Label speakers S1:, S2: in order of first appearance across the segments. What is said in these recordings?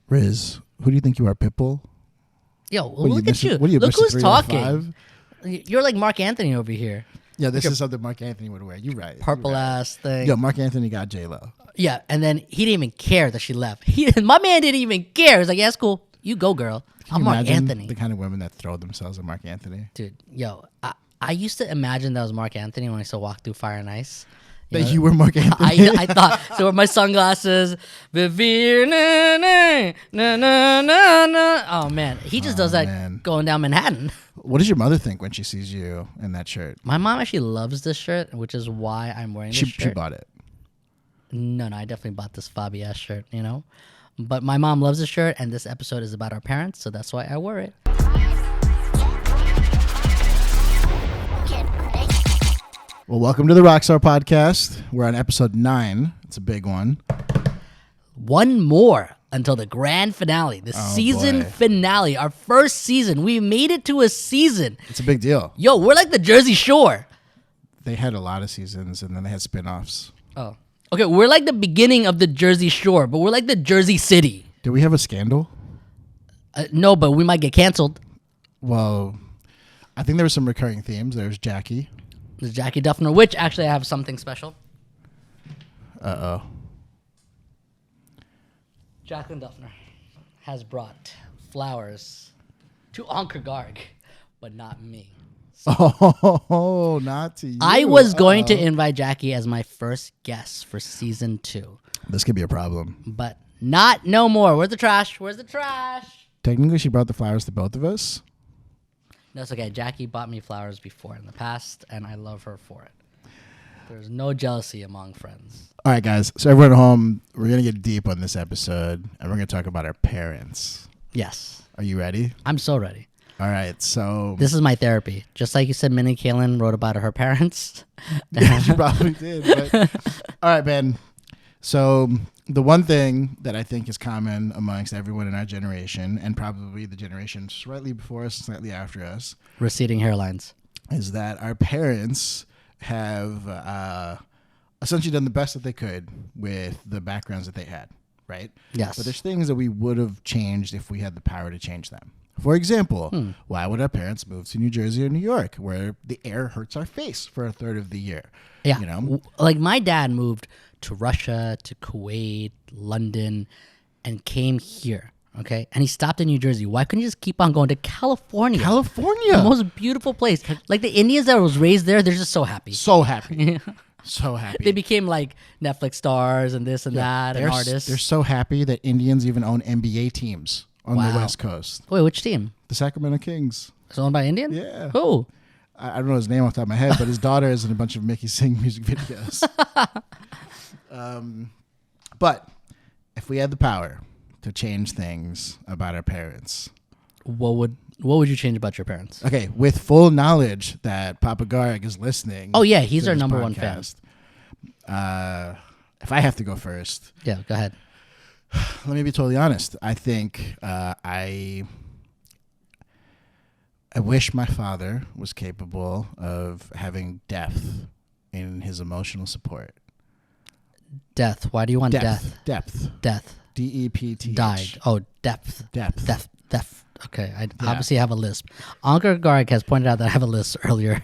S1: Riz, who do you think you are, Pitbull?
S2: Yo, look at you.
S1: What are you,
S2: Look
S1: Mr.
S2: who's
S1: 305?
S2: talking. You're like Mark Anthony over here.
S1: Yeah, this is something Mark Anthony would wear. You're right.
S2: Purple ass thing.
S1: Yo, Mark Anthony got J-Lo.
S2: Yeah, and then he didn't even care that she left. My man didn't even care. He's like, yeah, it's cool. You go, girl. I'm Mark Anthony.
S1: The kind of women that throw themselves at Mark Anthony.
S2: Dude, yo, I used to imagine that was Mark Anthony when I used to walk through Fire and Ice.
S1: You were Mark Anthony?
S2: I thought. So with my sunglasses. Oh, man. He just does that going down Manhattan.
S1: What does your mother think when she sees you in that shirt?
S2: My mom actually loves this shirt, which is why I'm wearing this shirt.
S1: She bought it.
S2: No, I definitely bought this Fabi ass shirt, you know? But my mom loves this shirt, and this episode is about our parents, so that's why I wear it.
S1: Well, welcome to the Rockstar Podcast. We're on episode 9. It's a big one.
S2: One more until the grand finale, the season finale, our first season. We made it to a season.
S1: It's a big deal.
S2: Yo, we're like the Jersey Shore.
S1: They had a lot of seasons, and then they had spinoffs.
S2: Oh. Okay, we're like the beginning of the Jersey Shore, but we're like the Jersey City.
S1: Did we have a scandal?
S2: No, but we might get canceled.
S1: Well, I think there were some recurring themes. There's Jackie.
S2: There's Jackie Duffner, which actually I have something special.
S1: Uh-oh.
S2: Jacqueline Duffner has brought flowers to Ankur Garg, but not me.
S1: Oh, not to you.
S2: I was going to invite Jackie as my first guest for season 2.
S1: This could be a problem.
S2: But not no more. Where's the trash? Where's the trash?
S1: Technically, she brought the flowers to both of us.
S2: No, it's okay. Jackie bought me flowers before in the past, and I love her for it. There's no jealousy among friends.
S1: All right, guys. So everyone at home, we're going to get deep on this episode, and we're going to talk about our parents.
S2: Yes.
S1: Are you ready?
S2: I'm so ready.
S1: All right, so...
S2: This is my therapy. Just like you said, Minnie Kaling wrote about her parents.
S1: Yeah, she probably did. But... All right, Ben. So the one thing that I think is common amongst everyone in our generation, and probably the generation slightly before us, slightly after us...
S2: Receding hairlines.
S1: ...is that our parents have essentially done the best that they could with the backgrounds that they had, right?
S2: Yes.
S1: But there's things that we would have changed if we had the power to change them. For example, why would our parents move to New Jersey or New York, where the air hurts our face for a third of the year?
S2: Yeah.
S1: You know?
S2: Like my dad moved to Russia, to Kuwait, London, and came here. Okay. And he stopped in New Jersey. Why couldn't you just keep on going to California?
S1: California.
S2: The most beautiful place. Like the Indians that was raised there, they're just so happy.
S1: So happy. So happy.
S2: They became like Netflix stars and this and that and artists.
S1: They're so happy that Indians even own NBA teams on the West Coast.
S2: Wait, which team?
S1: The Sacramento Kings.
S2: It's owned by Indians?
S1: Yeah.
S2: Who?
S1: I don't know his name off the top of my head, but his daughter is in a bunch of Mickey Sing music videos. But if we had the power to change things about our parents,
S2: what would you change about your parents?
S1: Okay, with full knowledge that Papa Garg is listening.
S2: Oh yeah, he's our number one fan.
S1: If I have to go first,
S2: yeah, go ahead.
S1: Let me be totally honest. I think I wish my father was capable of having depth in his emotional support.
S2: Depth. Why do you want depth?
S1: Depth. D-E-P-T-H.
S2: Died. Oh, depth.
S1: Depth.
S2: Okay, I obviously have a lisp. Ankur Garg has pointed out that I have a lisp earlier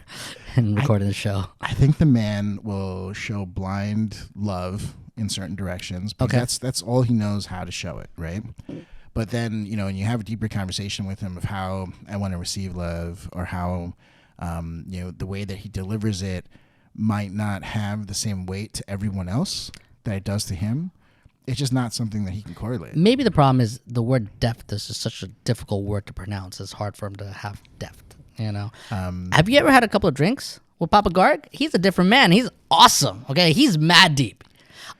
S2: in recording the show.
S1: I think the man will show blind love in certain directions. Because that's all he knows how to show it, right? But then, when you have a deeper conversation with him of how I want to receive love or how, the way that he delivers it might not have the same weight to everyone else that it does to him. It's just not something that he can correlate.
S2: Maybe the problem is the word depth is just such a difficult word to pronounce. It's hard for him to have depth, Have you ever had a couple of drinks with Papa Garg? He's a different man. He's awesome, okay? He's mad deep.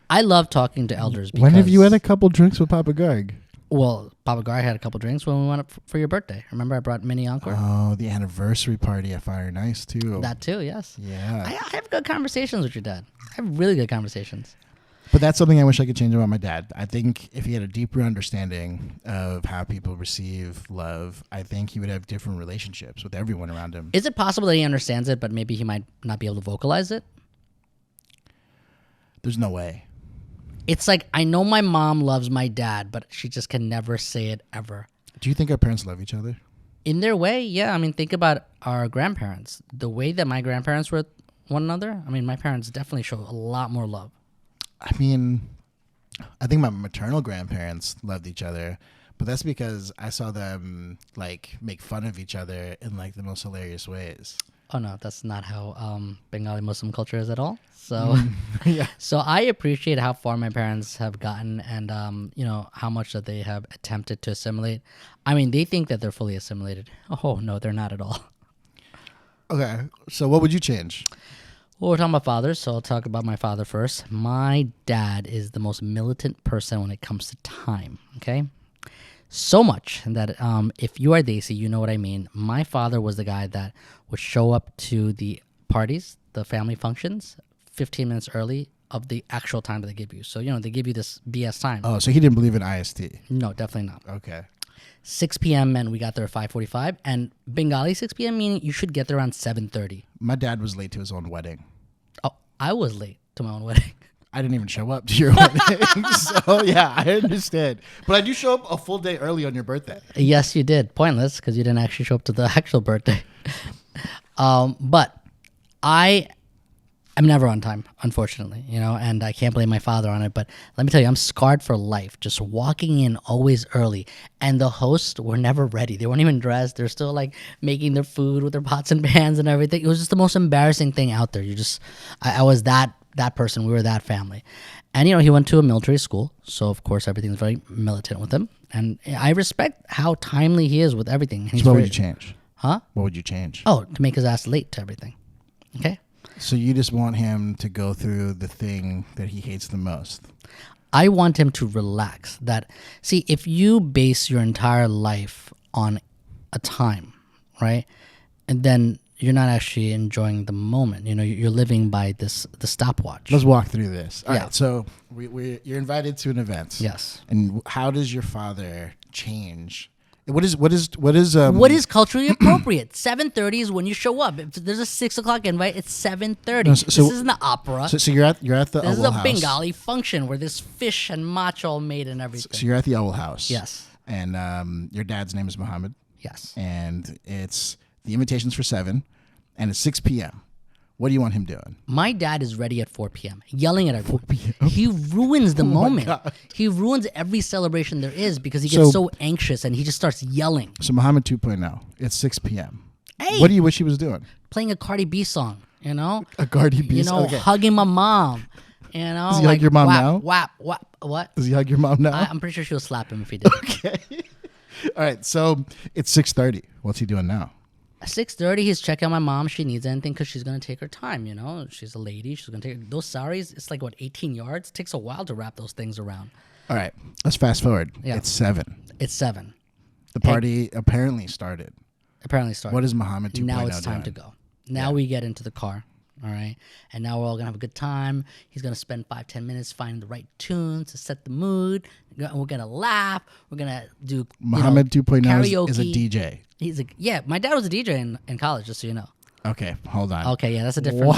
S2: I love talking to elders because...
S1: When have you had a couple drinks with Papa Garg?
S2: Well, Papa Garg had a couple drinks when we went up for your birthday. Remember I brought Minnie Ankur?
S1: Oh, the anniversary party at Fire and Ice, too.
S2: That too, yes.
S1: Yeah.
S2: I have good conversations with your dad. I have really good conversations.
S1: But that's something I wish I could change about my dad. I think if he had a deeper understanding of how people receive love, I think he would have different relationships with everyone around him.
S2: Is it possible that he understands it, but maybe he might not be able to vocalize it?
S1: There's no way.
S2: It's like I know my mom loves my dad, but she just can never say it ever.
S1: Do you think our parents love each other?
S2: In their way, yeah. I mean, think about our grandparents. The way that my grandparents were with one another, I mean, my parents definitely show a lot more love.
S1: I mean, I think my maternal grandparents loved each other, but that's because I saw them like make fun of each other in like the most hilarious ways.
S2: Oh no, that's not how Bengali Muslim culture is at all. So,
S1: Yeah.
S2: so I appreciate how far my parents have gotten, and you know how much that they have attempted to assimilate. I mean, they think that they're fully assimilated. Oh no, they're not at all.
S1: Okay, so what would you change?
S2: Well, we're talking about fathers, so I'll talk about my father first. My dad is the most militant person when it comes to time. Okay. So much that if you are Desi, you know what I mean. My father was the guy that would show up to the parties, the family functions, 15 minutes early of the actual time that they give you. So, you know, they give you this BS time.
S1: Oh, so he didn't believe in IST.
S2: No, definitely not.
S1: Okay.
S2: 6 p.m. meant we got there at 5:45. And Bengali 6 p.m. meaning you should get there around 7:30.
S1: My dad was late to his own wedding.
S2: Oh, I was late to my own wedding.
S1: I didn't even show up to your wedding. So, yeah, I understand. But I do show up a full day early on your birthday.
S2: Yes, you did. Pointless because you didn't actually show up to the actual birthday. But I am never on time, unfortunately, you know, and I can't blame my father on it. But let me tell you, I'm scarred for life, just walking in always early. And the hosts were never ready. They weren't even dressed. They're still like making their food with their pots and pans and everything. It was just the most embarrassing thing out there. I was that person. We were that family. And, you know, he went to a military school. So, of course, everything's very militant with him. And I respect how timely he is with everything.
S1: So what would you change?
S2: Huh?
S1: What would you change?
S2: Oh, to make his ass late to everything. Okay?
S1: So you just want him to go through the thing that he hates the most.
S2: I want him to relax. See, if you base your entire life on a time, right? And then you're not actually enjoying the moment. You know, you're living by the stopwatch.
S1: Let's walk through this. All
S2: Yeah.
S1: right. So you're invited to an event.
S2: Yes.
S1: And how does your father change? What is
S2: What is culturally appropriate? 7:30 is when you show up. If there's a 6 o'clock invite, it's 7:30.
S1: No,
S2: This isn't the opera.
S1: So you're at the
S2: This is
S1: Awwal
S2: a
S1: house.
S2: Bengali function where there's fish and matcha all made and everything.
S1: So you're at the Awwal house.
S2: Yes.
S1: And your dad's name is Muhammad.
S2: Yes.
S1: And the invitation's for 7, and it's 6 p.m. What do you want him doing?
S2: My dad is ready at 4 p.m., yelling at everyone.
S1: 4 p.m.?
S2: He ruins the moment.
S1: God.
S2: He ruins every celebration there is because he gets so anxious and he just starts yelling.
S1: So Muhammad 2.0. It's 6 p.m.
S2: Hey!
S1: What do you wish he was doing?
S2: Playing a Cardi B song, you know?
S1: A Garg and
S2: You know,
S1: okay.
S2: hugging my mom. You know?
S1: Does he hug your mom now?
S2: What?
S1: Does he hug your mom now?
S2: I'm pretty sure she'll slap him if he did.
S1: Okay. All right. So it's 6:30. What's he doing now?
S2: At 6:30, he's checking on my mom. She needs anything because she's going to take her time, you know? She's a lady. She's going to take those saris. It's like, 18 yards? It takes a while to wrap those things around.
S1: All right. Let's fast forward.
S2: Yeah.
S1: It's 7.
S2: It's 7.
S1: The party apparently started.
S2: Apparently started.
S1: What is Muhammad 2.0
S2: Now it's time
S1: doing?
S2: to go. Now we get into the car, all right? And now we're all going to have a good time. He's going to spend 5-10 minutes finding the right tunes to set the mood. We're going to laugh. We're going to do
S1: Muhammad 2.0
S2: karaoke.
S1: is a DJ.
S2: My dad was a DJ in college, just so you know.
S1: Okay, hold on.
S2: Okay, yeah, that's a different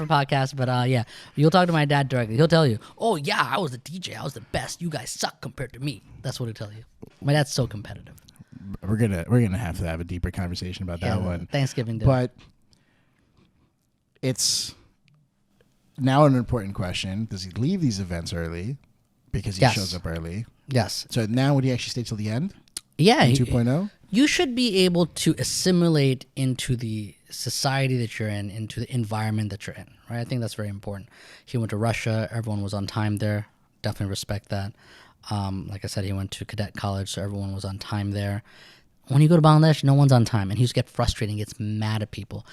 S2: podcast. But yeah, you'll talk to my dad directly. He'll tell you, "Oh yeah, I was a DJ. I was the best. You guys suck compared to me." That's what he'll tell you. My dad's so competitive.
S1: We're gonna have to have a deeper conversation about that one.
S2: Thanksgiving dinner.
S1: But it's now an important question. Does he leave these events early because he shows up early?
S2: Yes.
S1: So now would he actually stay till the end?
S2: Yeah.
S1: 2.0?
S2: You should be able to assimilate into the society that you're in, into the environment that you're in, right? I think that's very important. He went to Russia. Everyone was on time there. Definitely respect that. Like I said, he went to cadet college, so everyone was on time there. When you go to Bangladesh, no one's on time, and he just gets frustrated and gets mad at people.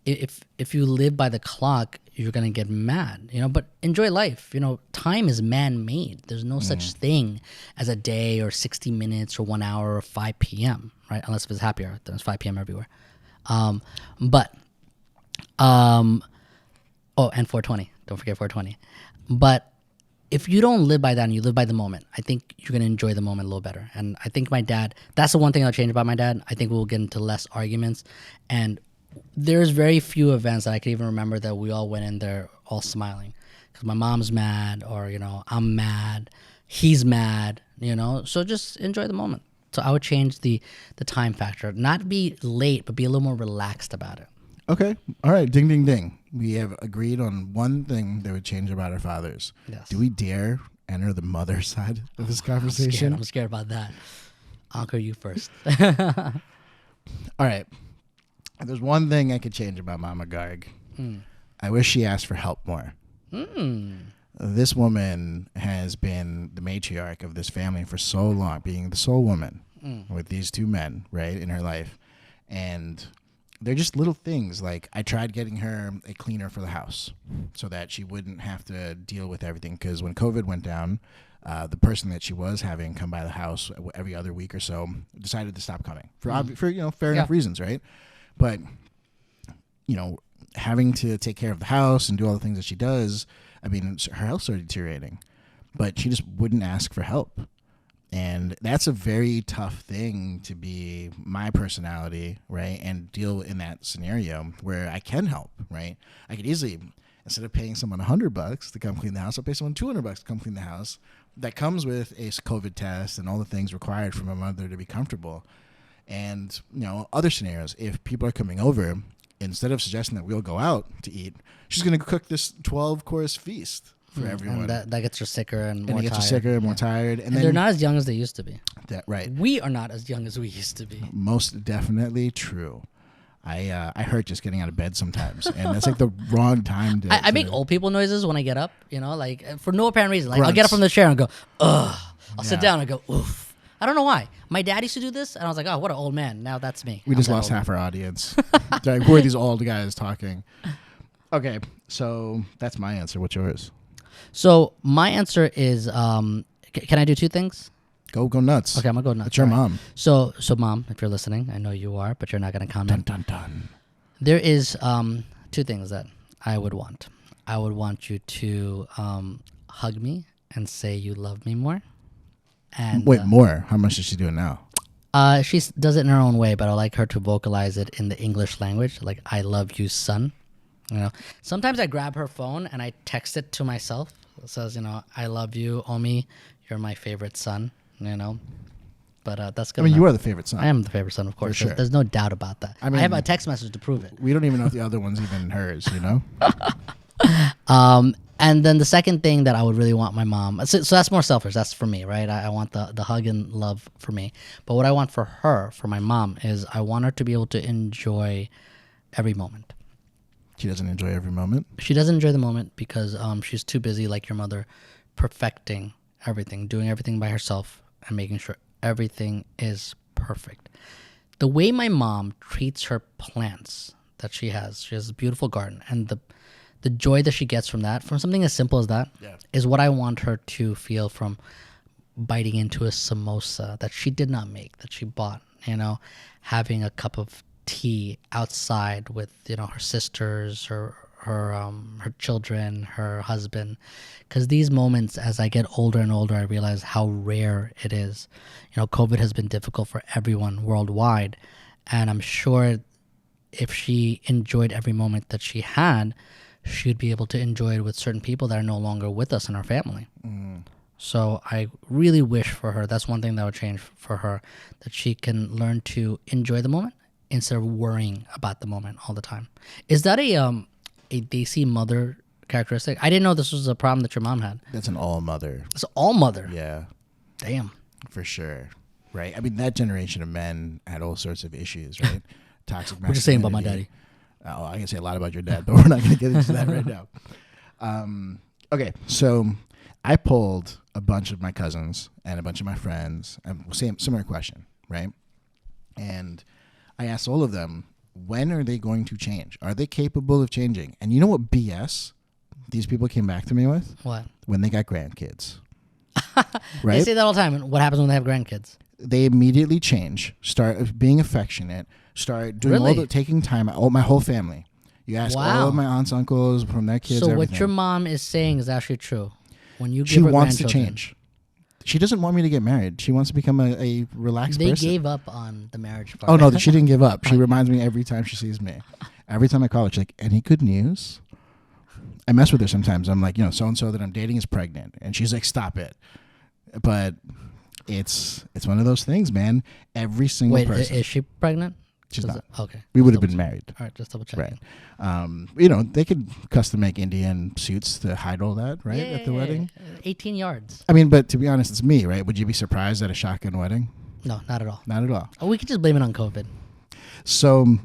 S2: If you live by the clock, you're gonna get mad, you know. But enjoy life. You know, time is man-made. There's no such thing as a day or 60 minutes or 1 hour or 5 p.m. Right? Unless if it's happy hour, then it's 5 p.m. everywhere. Oh, and 420. Don't forget 420. But if you don't live by that and you live by the moment, I think you're gonna enjoy the moment a little better. And I think my dad. That's the one thing I'll change about my dad. I think we'll get into less arguments and. There's very few events that I can even remember that we all went in there all smiling. because my mom's mad, or I'm mad, he's mad, so just enjoy the moment. So I would change the time factor, not be late, but be a little more relaxed about it.
S1: Okay. All right. Ding, ding, ding. We have agreed on one thing that would change about our fathers.
S2: Yes.
S1: Do we dare enter the mother side of this conversation?
S2: I'm scared about that. Ankur, you first.
S1: All right. There's one thing I could change about Mama Garg. I wish she asked for help more. This woman has been the matriarch of this family for so long, being the sole woman with these two men, right, in her life. And they're just little things. Like, I tried getting her a cleaner for the house so that she wouldn't have to deal with everything. Because when COVID went down, the person that she was having come by the house every other week or so decided to stop coming for fair enough reasons, right? But, having to take care of the house and do all the things that she does, I mean, her health started deteriorating, but she just wouldn't ask for help. And that's a very tough thing to be my personality, right? And deal in that scenario where I can help, right? I could easily, instead of paying someone $100 to come clean the house, I'll pay someone $200 to come clean the house. That comes with a COVID test and all the things required from a mother to be comfortable. And, other scenarios, if people are coming over, instead of suggesting that we'll go out to eat, she's going to cook this 12-course feast for everyone.
S2: And that gets her sicker and more tired.
S1: And it gets her sicker and more tired. And then,
S2: they're not as young as they used to be.
S1: Right.
S2: We are not as young as we used to be.
S1: Most definitely true. I hurt just getting out of bed sometimes, and that's like the wrong time to.
S2: I make old people noises when I get up, like for no apparent reason. Like
S1: Grunts.
S2: I'll get up from the chair and go, ugh. I'll sit down and go, oof. I don't know why. My dad used to do this, and I was like, oh, what an old man. Now that's me.
S1: We just lost half our audience. Like, who are these old guys talking? Okay, so that's my answer. What's yours?
S2: So my answer is, can I do two things?
S1: Go nuts.
S2: Okay, I'm gonna go nuts.
S1: It's your mom.
S2: So mom, if you're listening, I know you are, but you're not gonna comment.
S1: Dun, dun, dun.
S2: There is two things that I would want. I would want you to hug me and say you love me more. And
S1: wait, more? How much is she doing now?
S2: She does it in her own way, but I like her to vocalize it in the English language, like "I love you, son." Sometimes I grab her phone and I text it to myself. It says, "I love you, Omi. You're my favorite son." But that's good.
S1: You are the favorite son.
S2: I am the favorite son, of course.
S1: Sure.
S2: There's no doubt about that. I have a text message to prove it.
S1: We don't even know if the other one's even hers.
S2: And then the second thing that I would really want my mom, so that's more selfish. That's for me, right? I want the hug and love for me. But what I want for her, for my mom, is I want her to be able to enjoy every moment.
S1: She doesn't enjoy every moment?
S2: She doesn't enjoy the moment because she's too busy, like your mother, perfecting everything, doing everything by herself and making sure everything is perfect. The way my mom treats her plants that she has a beautiful garden, and the joy that she gets from that, from something as simple as that, is what I want her to feel from biting into a samosa that she did not make, that she bought, having a cup of tea outside with, her sisters, her children, her husband. Because these moments, as I get older and older, I realize how rare it is. COVID has been difficult for everyone worldwide. And I'm sure if she enjoyed every moment that she had, she'd be able to enjoy it with certain people that are no longer with us in our family. So I really wish for her, that's one thing that would change for her, that she can learn to enjoy the moment instead of worrying about the moment all the time. Is that a Desi mother characteristic? I didn't know this was a problem that your mom had.
S1: That's an all mother.
S2: It's all mother.
S1: Yeah.
S2: Damn.
S1: For sure. Right. I mean, that generation of men had all sorts of issues, right? Toxic masculinity.
S2: What you saying about my daddy?
S1: Oh, I can say a lot about your dad, but we're not going to get into that right now. Okay, so I polled a bunch of my cousins and a bunch of my friends, and similar question, right? And I asked all of them, when are they going to change? Are they capable of changing? And you know what BS these people came back to me with?
S2: What?
S1: When they got grandkids. Right?
S2: They say that all the time. What happens when they have grandkids?
S1: They immediately change, start being affectionate, start doing taking time. My whole family. You ask all of my aunts, uncles, from their kids.
S2: So
S1: everything.
S2: what your mom is saying is actually true. When you give
S1: she
S2: her
S1: wants to
S2: grandchildren,
S1: change. She doesn't want me to get married. She wants to become a relaxed person.
S2: They gave up on the marriage part.
S1: Oh no, she didn't give up. She reminds me every time she sees me. Every time I call her, she's like, "Any good news?" I mess with her sometimes. I'm like, so and so that I'm dating is pregnant, and she's like, stop it. But it's one of those things, man. Every single person.
S2: Is she pregnant?
S1: She's not.
S2: Okay.
S1: We would have been married.
S2: All right, just double checking.
S1: Right. They could custom make Indian suits to hide all that, right, at the wedding.
S2: 18 yards.
S1: I mean, but to be honest, it's me, right? Would you be surprised at a shotgun wedding?
S2: No, not at all.
S1: Not at all.
S2: Oh, we could just blame it on COVID.
S1: So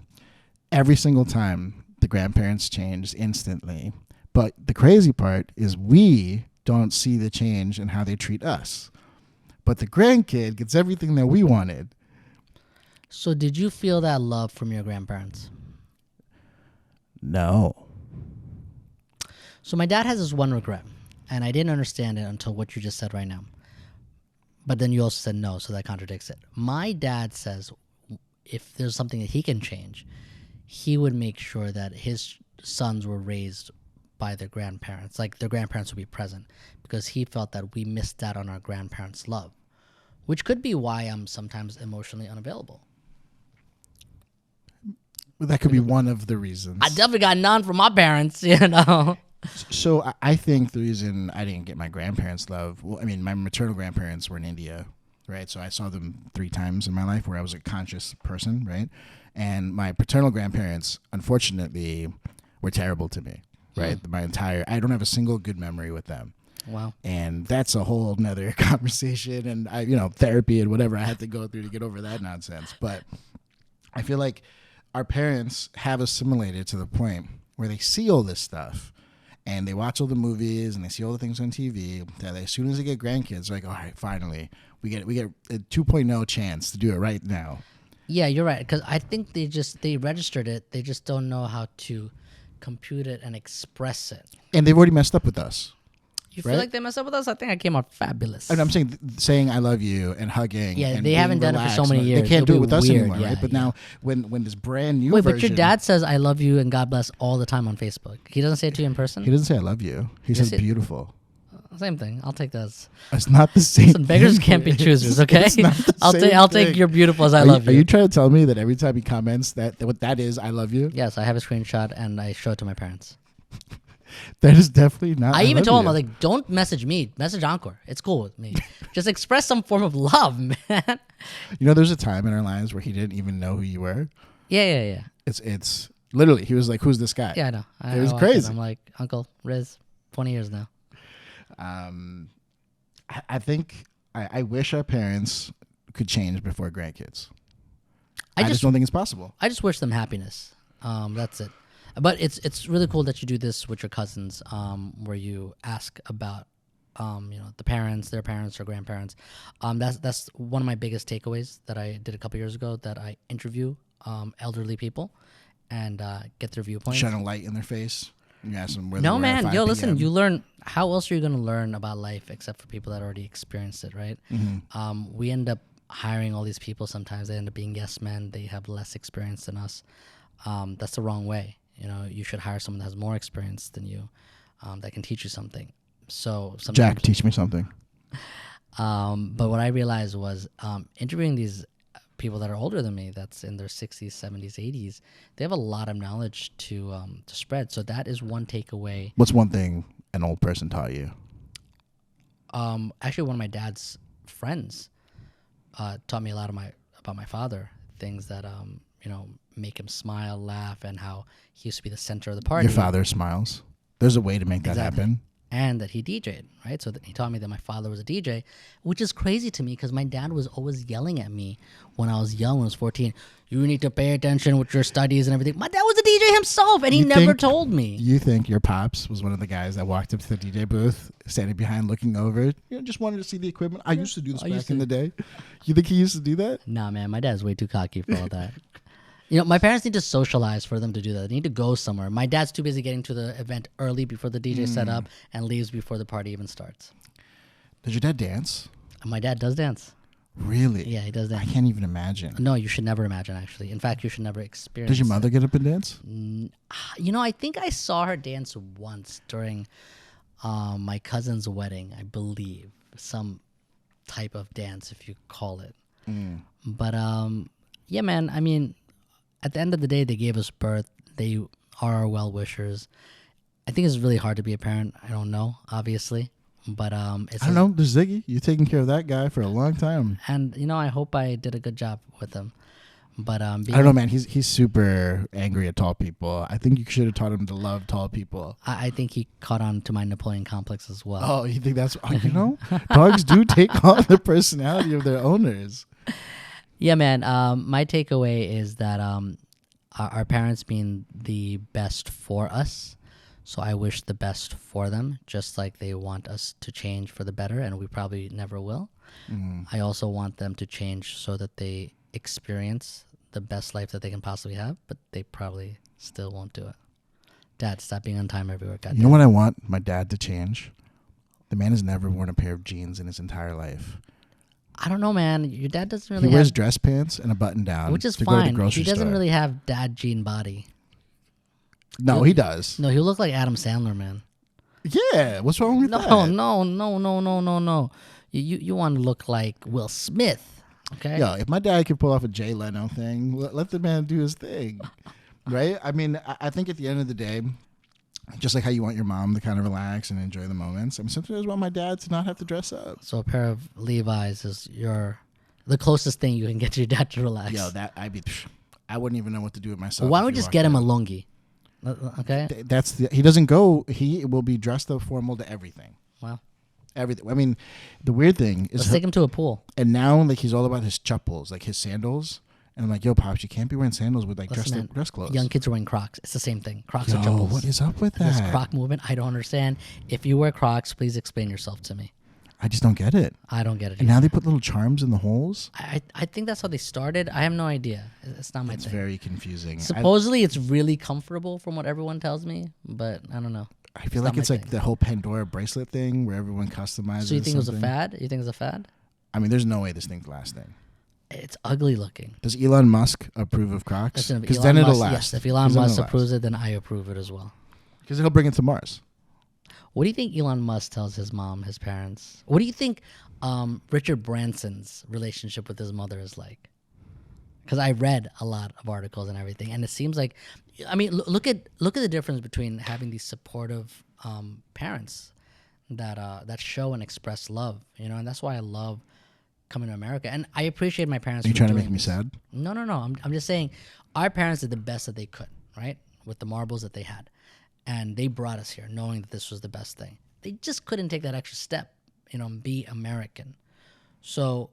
S1: every single time the grandparents changed instantly. But the crazy part is we don't see the change in how they treat us. But the grandkid gets everything that we wanted.
S2: So did you feel that love from your grandparents?
S1: No.
S2: So my dad has this one regret, and I didn't understand it until what you just said right now. But then you also said no, so that contradicts it. My dad says if there's something that he can change, he would make sure that his sons were raised by their grandparents, like their grandparents would be present, because he felt that we missed out on our grandparents' love, which could be why I'm sometimes emotionally unavailable.
S1: Well, that could be one of the reasons.
S2: I definitely got none from my parents,
S1: So I think the reason I didn't get my grandparents' love, well, I mean, my maternal grandparents were in India, right? So I saw them 3 times in my life where I was a conscious person, right? And my paternal grandparents, unfortunately, were terrible to me, right? I don't have a single good memory with them.
S2: Wow.
S1: And that's a whole nother conversation and therapy and whatever I had to go through to get over that nonsense. But I feel like our parents have assimilated to the point where they see all this stuff and they watch all the movies and they see all the things on TV that as soon as they get grandkids, they're like, all right, finally, we get a 2.0 chance to do it right now.
S2: Yeah, you're right. Because I think they registered it. They just don't know how to compute it and express it.
S1: And they've already messed up with us.
S2: You feel like they messed up with us? I think I came out fabulous.
S1: And I'm saying I love you and hugging.
S2: Yeah,
S1: and
S2: they haven't done it for so many years.
S1: They can't do it with us
S2: weird,
S1: anymore, right? But now when this brand new version...
S2: but your dad says I love you and God bless all the time on Facebook. He doesn't say it to you in person?
S1: He doesn't say I love you. He says beautiful.
S2: Same thing. I'll take those.
S1: It's not the same.
S2: Listen, beggars can't be choosers, okay? I'll take your beautiful as I love you.
S1: Are you trying to tell me that every time he comments that what that is, I love you?
S2: Yes, I have a screenshot and I show it to my parents.
S1: That is definitely not.
S2: I even told him, I was like, don't message me. Message Ankur. It's cool with me. Just express some form of love, man.
S1: There's a time in our lives where he didn't even know who you were.
S2: Yeah.
S1: It's literally, he was like, who's this guy?
S2: Yeah, I know.
S1: It was crazy.
S2: I'm like, Uncle Riz, 20 years now.
S1: I think I wish our parents could change before grandkids. I just don't think it's possible.
S2: I just wish them happiness. That's it. But it's really cool that you do this with your cousins, where you ask about, the parents, their parents or grandparents. That's one of my biggest takeaways that I did a couple years ago. That I interview elderly people and get their viewpoints.
S1: Shine a light in their face. You ask them where
S2: no, man. Yo, listen. You learn. How else are you going to learn about life except for people that already experienced it, right? Mm-hmm. We end up hiring all these people. Sometimes they end up being yes men. They have less experience than us. That's the wrong way. You should hire someone that has more experience than you, that can teach you something. So
S1: Jack, teach me something.
S2: But what I realized was interviewing these people that are older than me, that's in their 60s, 70s, 80s, they have a lot of knowledge to spread. So that is one takeaway.
S1: What's one thing an old person taught you?
S2: Actually, one of my dad's friends taught me a lot about my father, things that make him smile, laugh, and how he used to be the center of the party.
S1: Your father smiles. There's a way to make that happen.
S2: And that he DJ'd, right? So he taught me that my father was a DJ, which is crazy to me because my dad was always yelling at me when I was young, when I was 14. You need to pay attention with your studies and everything. My dad was a DJ himself, and he never told me.
S1: You think your pops was one of the guys that walked up to the DJ booth, standing behind, looking over, just wanted to see the equipment? I used to do this back in the day. You think he used to do that?
S2: Nah, man, my dad's way too cocky for all that. My parents need to socialize for them to do that. They need to go somewhere. My dad's too busy getting to the event early before the DJ set up and leaves before the party even starts.
S1: Does your dad dance?
S2: My dad does dance.
S1: Really?
S2: Yeah, he does dance.
S1: I can't even imagine.
S2: No, you should never imagine, actually. In fact, you should never experience
S1: Does your mother get up and dance?
S2: I think I saw her dance once during my cousin's wedding, I believe. Some type of dance, if you call it. But, yeah, man, I mean... At the end of the day, they gave us birth. They are our well-wishers. I think it's really hard to be a parent. I don't know, obviously, but it's
S1: I don't know. There's Ziggy. You're taking care of that guy for a long time.
S2: And I hope I did a good job with him. But
S1: I don't know, man. He's super angry at tall people. I think you should have taught him to love tall people.
S2: I think he caught on to my Napoleon complex as well.
S1: Oh, you think that's dogs do take on the personality of their owners.
S2: Yeah, man. My takeaway is that our parents mean the best for us. So I wish the best for them, just like they want us to change for the better, and we probably never will. I also want them to change so that they experience the best life that they can possibly have, but they probably still won't do it. Dad, stop being on time everywhere.
S1: You know what I want my dad to change? The man has never worn a pair of jeans in his entire life.
S2: I don't know, man. Your dad doesn't really
S1: He wears dress pants and a button down.
S2: Which is
S1: to
S2: fine.
S1: Go to the grocery
S2: He doesn't
S1: store.
S2: really have dad jean body.
S1: No, he does.
S2: No, he'll look like Adam Sandler, man.
S1: Yeah, what's wrong with that?
S2: No. You want to look like Will Smith. Okay.
S1: Yo, if my dad could pull off a Jay Leno thing, let the man do his thing, right? I mean, I think at the end of the day, just like how you want your mom to kind of relax and enjoy the moments, I mean, sometimes I want my dad to not have to dress up.
S2: So a pair of Levi's is the closest thing you can get your dad to relax.
S1: Yo, I wouldn't even know what to do with myself.
S2: Why don't we just get him a lungi? Okay.
S1: He doesn't go. He will be dressed up formal to everything.
S2: Wow.
S1: Everything. I mean, the weird thing is,
S2: let's take him to a pool.
S1: And now, like, he's all about his chappals, like his sandals. And I'm like, yo, Pops, you can't be wearing sandals with like dress clothes.
S2: Young kids are wearing Crocs. It's the same thing. Crocs or chappals.
S1: What is up with that?
S2: This Croc movement, I don't understand. If you wear Crocs, please explain yourself to me.
S1: I just don't get it.
S2: I don't get it.
S1: And now they put little charms in the holes.
S2: I think that's how they started. I have no idea. It's not my thing.
S1: It's very confusing.
S2: Supposedly, it's really comfortable from what everyone tells me, but I don't know.
S1: I feel like it's like the whole Pandora bracelet thing where everyone customizes.
S2: So you think it was a fad? You think it's a fad?
S1: I mean, there's no way this thing's lasting.
S2: It's ugly looking.
S1: Does Elon Musk approve of Crocs?
S2: Because then it'll last. Yes, if Elon Musk approves it, then I approve it as well.
S1: Because he'll bring it to Mars.
S2: What do you think Elon Musk tells his mom, his parents? What do you think Richard Branson's relationship with his mother is like? Because I read a lot of articles and everything, and it seems like, I mean, look at the difference between having these supportive parents that show and express love, and that's why I love coming to America, and I appreciate my parents.
S1: Are you trying to make me sad?
S2: No. I'm just saying, our parents did the best that they could, right, with the marbles that they had, and they brought us here knowing that this was the best thing. They just couldn't take that extra step, and be American. So,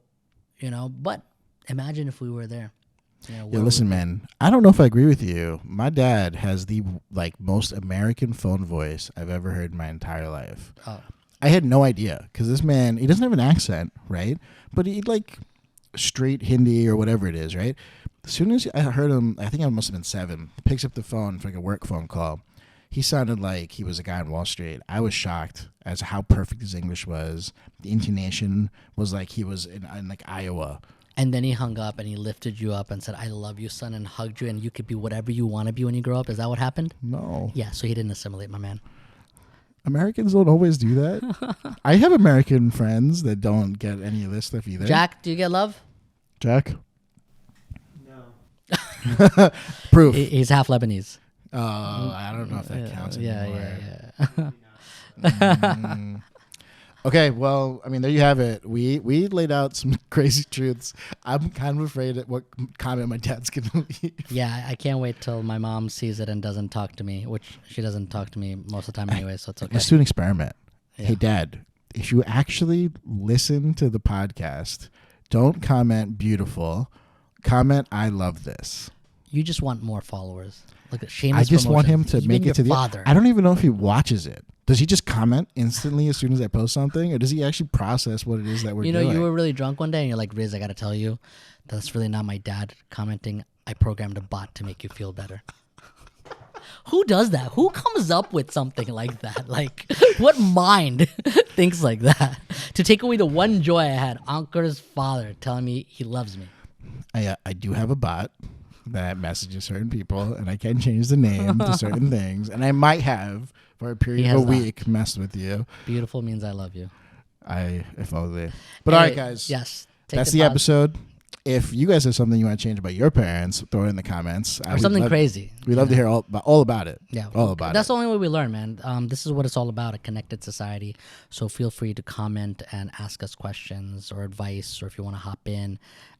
S2: but imagine if we were there.
S1: Listen, man, I don't know if I agree with you. My dad has the most American phone voice I've ever heard in my entire life.
S2: Oh.
S1: I had no idea because this man, he doesn't have an accent, right? But he straight Hindi or whatever it is, right? As soon as I heard him, I think I must have been 7, picks up the phone for a work phone call. He sounded like he was a guy on Wall Street. I was shocked as how perfect his English was. The intonation was like he was in Iowa.
S2: And then he hung up and he lifted you up and said, "I love you, son," and hugged you, and you could be whatever you want to be when you grow up. Is that what happened?
S1: No.
S2: Yeah, so he didn't assimilate, my man.
S1: Americans don't always do that. I have American friends that don't get any of this stuff either.
S2: Jack, do you get love?
S1: Jack?
S3: No.
S1: Proof.
S2: He's half Lebanese.
S1: Oh, I don't know if that counts anymore.
S2: Yeah.
S1: Okay, well, I mean, there you have it. We laid out some crazy truths. I'm kind of afraid at what comment my dad's going to leave.
S2: Yeah, I can't wait till my mom sees it and doesn't talk to me, which she doesn't talk to me most of the time anyway, so it's okay.
S1: Let's do an experiment.
S2: Yeah.
S1: Hey, Dad, if you actually listen to the podcast, don't comment beautiful. Comment, I love this.
S2: You just want more followers. Look at shameless
S1: I just want him
S2: promotion.
S1: to make
S2: Even
S1: it to
S2: your
S1: the
S2: father.
S1: I don't even know if he watches it. Does he just comment instantly as soon as I post something, or does he actually process what it is that we're doing?
S2: You were really drunk one day and you're like, "Riz, I got to tell you, that's really not my dad commenting. I programmed a bot to make you feel better." Who does that? Who comes up with something like that? Like, what mind thinks like that? To take away the one joy I had, Ankur's father telling me he loves me.
S1: I do have a bot that messages certain people, and I can change the name to certain things, and I might have for a period of a week messed with you.
S2: Beautiful means I love you.
S1: If only. But all right, guys.
S2: Yes.
S1: That's the episode. if you guys have something you want to change about your parents, throw it in the comments.
S2: Or something crazy.
S1: We'd love to hear all about it.
S2: Yeah,
S1: all about
S2: that's
S1: it.
S2: the only way we learn, man. This is what it's all about, a connected society. So feel free to comment and ask us questions or advice, or if you want to hop in.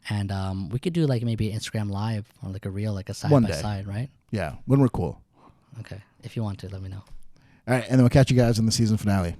S2: And we could do like maybe Instagram Live or like a reel, like a side-by-side, right?
S1: Yeah, when we're cool.
S2: Okay. If you want to, let me know.
S1: All right, and then we'll catch you guys in the season finale.